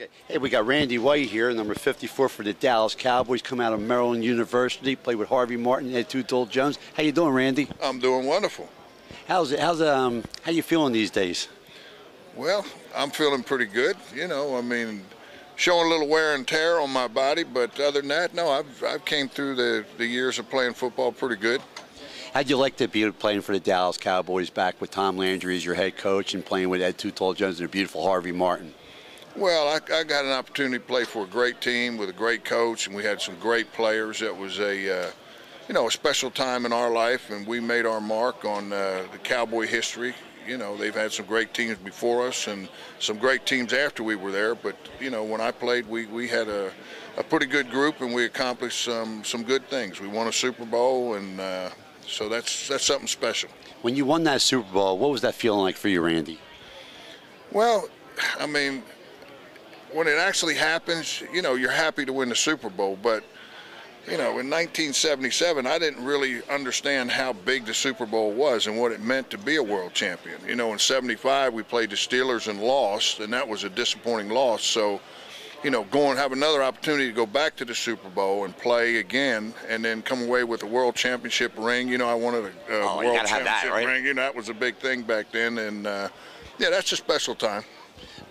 Okay. Hey, we got Randy White here, number 54 for the Dallas Cowboys, come out of Maryland University, played with Harvey Martin and Tootell Jones. How you doing, Randy? I'm doing wonderful. How you feeling these days? Well, I'm feeling pretty good. You know, I mean, showing a little wear and tear on my body, but other than that, no, I've came through the years of playing football pretty good. How'd you like to be playing for the Dallas Cowboys back with Tom Landry as your head coach and playing with Ed Tootell Jones and a beautiful Harvey Martin? Well, I got an opportunity to play for a great team with a great coach, and we had some great players. It was a special time in our life, and we made our mark on the Cowboy history. You know, they've had some great teams before us and some great teams after we were there. But, you know, when I played, we had a pretty good group, and we accomplished some good things. We won a Super Bowl, and so that's something special. When you won that Super Bowl, what was that feeling like for you, Randy? Well, I mean, when it actually happens, you know, you're happy to win the Super Bowl. But, you know, in 1977, I didn't really understand how big the Super Bowl was and what it meant to be a world champion. You know, in '75, we played the Steelers and lost, and that was a disappointing loss. So, you know, have another opportunity to go back to the Super Bowl and play again, and then come away with a world championship ring. You know, I wanted a world championship ring. You know, that was a big thing back then, and yeah, that's a special time.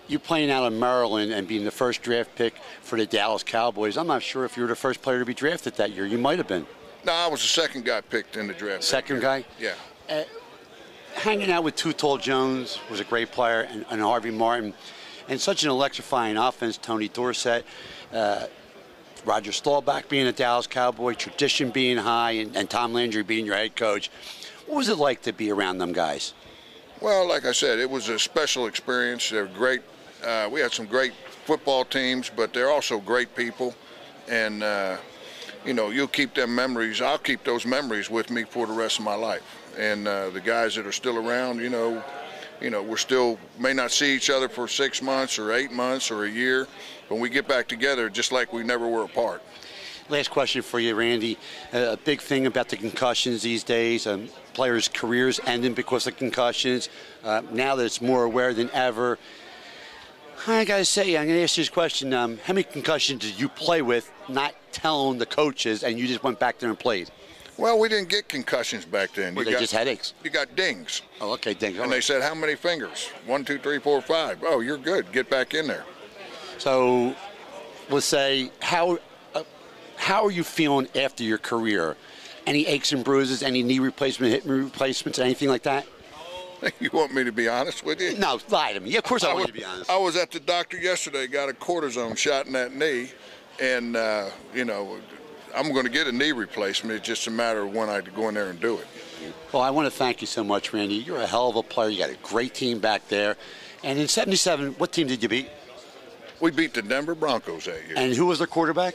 You playing out of Maryland and being the first draft pick for the Dallas Cowboys, I'm not sure if you were the first player to be drafted that year. You might have been. No, I was the second guy picked in the draft. Second guy? Yeah. Hanging out with Tootell Jones was a great player, and Harvey Martin, and such an electrifying offense. Tony Dorsett, Roger Staubach being a Dallas Cowboy, tradition being high, and Tom Landry being your head coach. What was it like to be around them guys? Well, like I said, it was a special experience. They're great. We had some great football teams, but they're also great people. And, you know, you'll keep them memories. I'll keep those memories with me for the rest of my life. And the guys that are still around, you know, we're still may not see each other for 6 months or 8 months or a year, but we get back together just like we never were apart. Last question for you, Randy. A big thing about the concussions these days, players' careers ending because of concussions. Now that it's more aware than ever, I got to say, I'm going to ask you this question. How many concussions did you play with not telling the coaches and you just went back there and played? Well, we didn't get concussions back then. Were they just headaches? You got dings. Oh, okay, dings. And they said, how many fingers? 1, 2, 3, 4, 5. Oh, you're good. Get back in there. So let's say, how are you feeling after your career? Any aches and bruises, any knee replacement, hip replacements, anything like that? You want me to be honest with you? No, lie to me. Of course I want you to be honest. I was at the doctor yesterday, got a cortisone shot in that knee, and, you know, I'm going to get a knee replacement. It's just a matter of when I go in there and do it. Well, I want to thank you so much, Randy. You're a hell of a player. You got a great team back there. And in '77, what team did you beat? We beat the Denver Broncos that year. And who was their quarterback?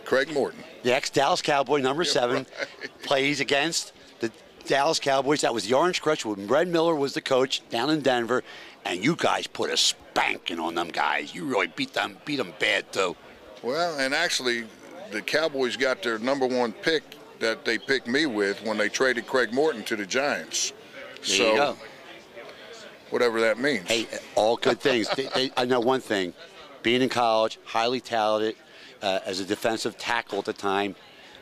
Craig Morton. The ex-Dallas Cowboy, number 7, right. Plays against the Dallas Cowboys. That was the Orange Crush when Red Miller was the coach down in Denver. And you guys put a spanking on them guys. You really beat them bad, too. Well, and actually, the Cowboys got their #1 pick that they picked me with when they traded Craig Morton to the Giants. There you go. Whatever that means. Hey, all good things. I know one thing. Being in college, highly talented, as a defensive tackle at the time,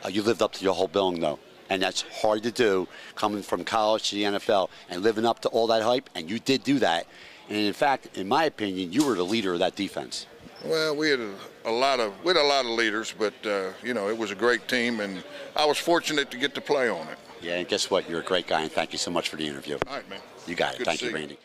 you lived up to your whole billing, though. And that's hard to do, coming from college to the NFL and living up to all that hype, and you did do that. And in fact, in my opinion, you were the leader of that defense. Well, we had a lot of leaders, but you know, it was a great team, and I was fortunate to get to play on it. Yeah, and guess what? You're a great guy, and thank you so much for the interview. All right, man. You got it. Good Thank you, Randy.